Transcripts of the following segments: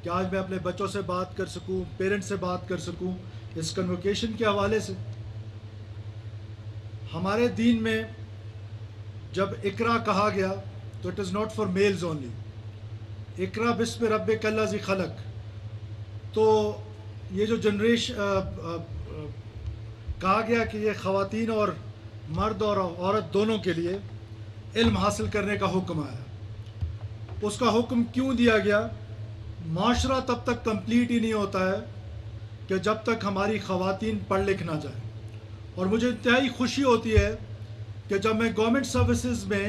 کہ آج میں اپنے بچوں سے بات کر سکوں، پیرنٹس سے بات کر سکوں اس کنوکیشن کے حوالے سے۔ ہمارے دین میں جب اقرا کہا گیا تو it is not for males only, اقرا بسم ربک الذی خلق، تو یہ جو کہا گیا کہ یہ خواتین اور مرد اور عورت دونوں کے لیے علم حاصل کرنے کا حکم آیا۔ اس کا حکم کیوں دیا گیا؟ معاشرہ تب تک کمپلیٹ ہی نہیں ہوتا ہے کہ جب تک ہماری خواتین پڑھ لکھ نہ جائیں، اور مجھے انتہائی خوشی ہوتی ہے کہ جب میں گورنمنٹ سروسز میں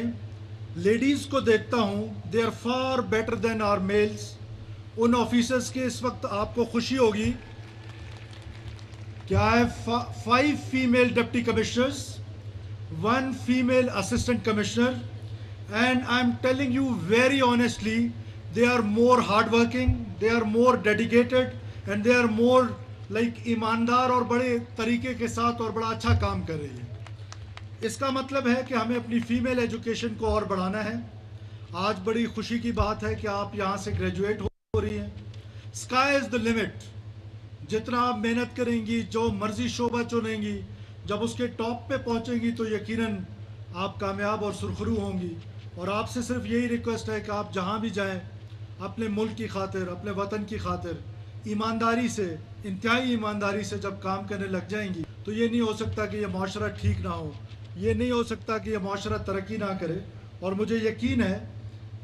لیڈیز کو دیکھتا ہوں، they are far better than are males. ان آفیسرز کے اس وقت آپ کو خوشی ہوگی کہ I have 5 female deputy commissioners, 1 female assistant commissioner, and I am telling you very honestly they are more hard working, they are more dedicated, and they are more like ایماندار اور بڑے طریقے کے ساتھ اور بڑا اچھا کام کر رہی ہے۔ اس کا مطلب ہے کہ ہمیں اپنی فیمیل ایجوکیشن کو اور بڑھانا ہے۔ آج بڑی خوشی کی بات ہے کہ آپ یہاں سے گریجویٹ ہو رہی ہیں۔ اسکائی از دا لمٹ، جتنا آپ محنت کریں گی، جو مرضی شعبہ چنیں گی، جب اس کے ٹاپ پہ پہنچیں گی تو یقیناً آپ کامیاب اور سرخرو ہوں گی۔ اور آپ سے صرف یہی ریکویسٹ ہے کہ آپ جہاں بھی جائیں اپنے ملک کی خاطر، اپنے وطن کی خاطر ایمانداری سے، انتہائی ایمانداری سے جب کام کرنے لگ جائیں گی تو یہ نہیں ہو سکتا کہ یہ معاشرہ ٹھیک نہ ہو، یہ نہیں ہو سکتا کہ یہ معاشرہ ترقی نہ کرے۔ اور مجھے یقین ہے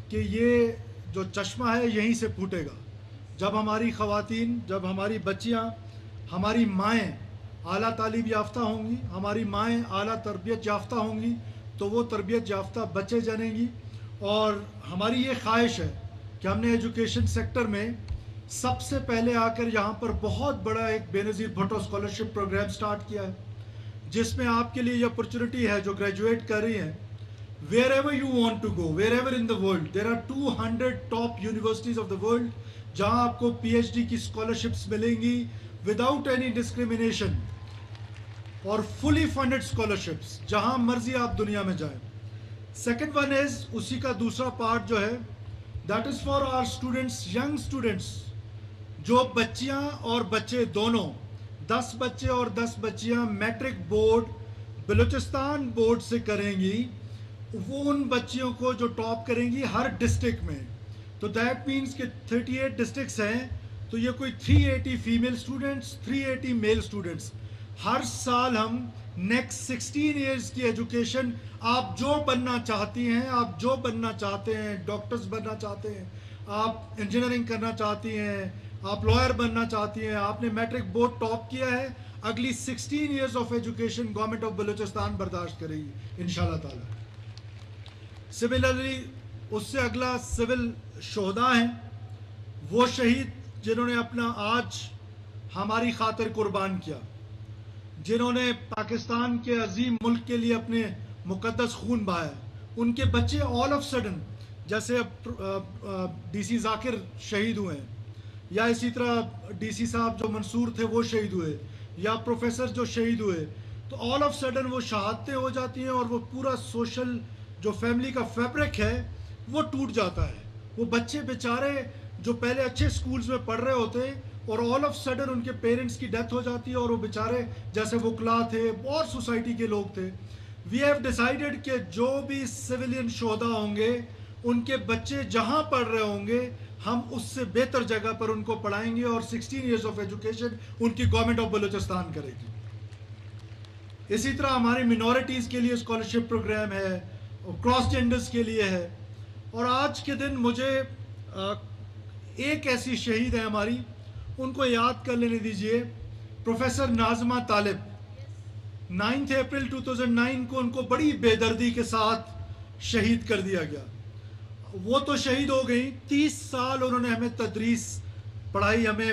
کہ یہ جو چشمہ ہے یہیں سے پھوٹے گا، جب ہماری خواتین، جب ہماری بچیاں، ہماری مائیں اعلیٰ تعلیم یافتہ ہوں گی، ہماری مائیں اعلیٰ تربیت یافتہ ہوں گی، تو وہ تربیت یافتہ بچے جنیں گی۔ اور ہماری یہ خواہش ہے کہ ہم نے ایجوکیشن سیکٹر میں سب سے پہلے آ کر یہاں پر بہت بڑا ایک بے نظیر بھٹو اسکالرشپ پروگرام سٹارٹ کیا ہے، جس میں آپ کے لیے یہ اپرچونٹی ہے جو گریجویٹ کر رہی ہیں، wherever you want to go, wherever in the world, there are 200 top universities of the world جہاں آپ کو پی ایچ ڈی کی اسکالرشپس ملیں گی وداؤٹ اینی ڈسکریمنیشن، اور فلی فنڈڈ اسکالرشپس جہاں مرضی آپ دنیا میں جائیں۔ سیکنڈ ون از، اسی کا دوسرا پارٹ جو ہے، that is for our students, young students, جو بچیاں اور بچے دونوں، 10 بچے اور 10 بچیاں میٹرک بورڈ بلوچستان بورڈ سے کریں گی، وہ ان بچیوں کو جو ٹاپ کریں گی ہر ڈسٹرکٹ میں، تو دیٹ مینس کہ 38 ڈسٹرکٹس ہیں، تو یہ کوئی 380 فیمیل اسٹوڈنٹس، 380 میل اسٹوڈنٹس۔ ہر سال ہم نیکسٹ 16 ایئرس کی ایجوکیشن، آپ جو بننا چاہتی ہیں، آپ جو بننا چاہتے ہیں، ڈاکٹرز بننا چاہتے ہیں، آپ انجینئرنگ کرنا چاہتی ہیں، آپ لائر بننا چاہتی ہیں، آپ نے میٹرک بورڈ ٹاپ کیا ہے، اگلی 16 years of education government of Balochistan برداشت کرے گی انشاءاللہ تعالی۔ سملرلی اس سے اگلا سول شہداء ہیں، وہ شہید جنہوں نے اپنا آج ہماری خاطر قربان کیا، جنہوں نے پاکستان کے عظیم ملک کے لیے اپنے مقدس خون بہایا، ان کے بچے آل آف سڈن، جیسے ڈی سی ذاکر شہید ہوئے ہیں، یا اسی طرح ڈی سی صاحب جو منصور تھے وہ شہید ہوئے، یا پروفیسر جو شہید ہوئے، تو آل آف سڈن وہ شہادتیں ہو جاتی ہیں، اور وہ پورا سوشل جو فیملی کا فیبرک ہے وہ ٹوٹ جاتا ہے۔ وہ بچے بیچارے جو پہلے اچھے سکولز میں پڑھ رہے ہوتے، اور آل آف سڈن ان کے پیرنٹس کی ڈیتھ ہو جاتی ہے، اور وہ بیچارے جیسے وکلا تھے اور سوسائٹی کے لوگ تھے۔ وی ہیو ڈیسائیڈڈ کہ جو بھی سویلین شہداء ہوں گے، ان کے بچے جہاں پڑھ رہے ہوں گے، ہم اس سے بہتر جگہ پر ان کو پڑھائیں گے، اور 16 ایئرس آف ایجوکیشن ان کی گورنمنٹ آف بلوچستان کرے گی۔ اسی طرح ہماری منورٹیز کے لیے اسکالرشپ پروگرام ہے، کراس جینڈرز کے لیے ہے۔ اور آج کے دن مجھے ایک ایسی شہید ہے ہماری، ان کو یاد کر لینے دیجئے، پروفیسر ناظمہ طالب۔ 9 اپریل 2009 کو ان کو بڑی بے دردی کے ساتھ شہید کر دیا گیا۔ وہ تو شہید ہو گئی، 30 سال انہوں نے ہمیں تدریس پڑھائی، ہمیں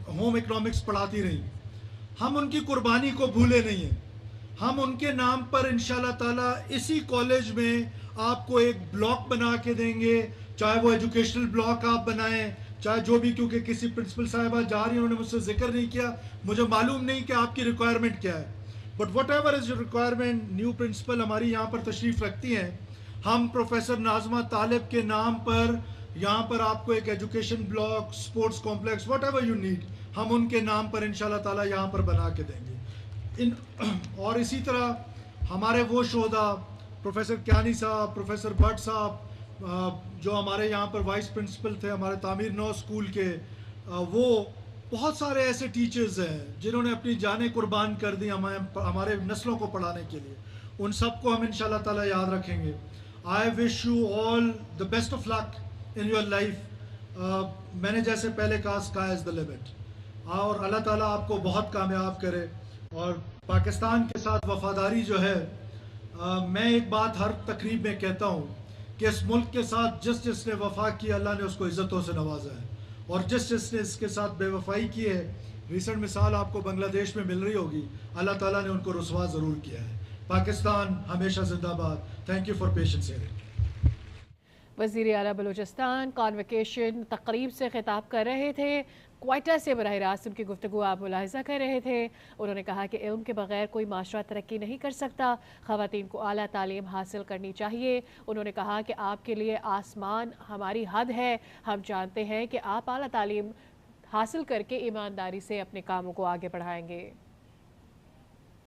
ہوم اکنامکس پڑھاتی رہی۔ ہم ان کی قربانی کو بھولے نہیں ہیں۔ ہم ان کے نام پر انشاءاللہ تعالیٰ اسی کالج میں آپ کو ایک بلاک بنا کے دیں گے، چاہے وہ ایجوکیشنل بلاک آپ بنائیں، چاہے جو بھی، کیونکہ کسی پرنسپل صاحبہ جا رہی ہیں، انہوں نے مجھ سے ذکر نہیں کیا، مجھے معلوم نہیں کہ آپ کی ریکوائرمنٹ کیا ہے، but whatever is your requirement, new principal ہماری یہاں پر تشریف رکھتی ہیں، ہم پروفیسر ناظمہ طالب کے نام پر یہاں پر آپ کو ایک education block, sports complex, what ever you need, ہم ان کے نام پر انشاءاللہ تعالی یہاں پر بنا کے دیں گے. اور اسی طرح ہمارے وہ شہداء پروفیسر کیانی صاحب، پروفیسر بٹ صاحب، جو ہمارے یہاں پر وائس پرنسپل تھے ہمارے تعمیر نو اسکول کے، وہ بہت سارے ایسے ٹیچرز ہیں جنہوں نے اپنی جانیں قربان کر دی ہمارے نسلوں کو پڑھانے کے لیے. ان سب کو ہم انشاءاللہ تعالی یاد رکھیں گے. I wish you all the best of luck in your life. میں نے جیسے پہلے کہا اسکائی از دا لمٹ، اور اللہ تعالیٰ آپ کو بہت کامیاب کرے. اور پاکستان کے ساتھ وفاداری جو ہے، میں ایک بات ہر تقریب میں کہتا ہوں کہ اس ملک کے ساتھ جس جس نے وفا کی اللہ نے اس کو عزتوں سے نوازا ہے، اور جس جس نے اس کے ساتھ بے وفائی کی ہے، ریسنٹ مثال آپ کو بنگلہ دیش میں مل رہی ہوگی، اللہ تعالیٰ نے ان کو رسوا ضرور کیا ہے. پاکستان ہمیشہ زندہ باد. Thank you for patience hearing. وزیر اعلیٰ بلوچستان کانویکیشن تقریب سے خطاب کر رہے تھے. کوئٹہ سے براہ راست ان کی گفتگو آپ ملاحظہ کر رہے تھے. انہوں نے کہا کہ علم کے بغیر کوئی معاشرہ ترقی نہیں کر سکتا، خواتین کو اعلیٰ تعلیم حاصل کرنی چاہیے. انہوں نے کہا کہ آپ کے لیے آسمان ہماری حد ہے، ہم جانتے ہیں کہ آپ اعلیٰ تعلیم حاصل کر کے ایمانداری سے اپنے کاموں کو آگے بڑھائیں گے.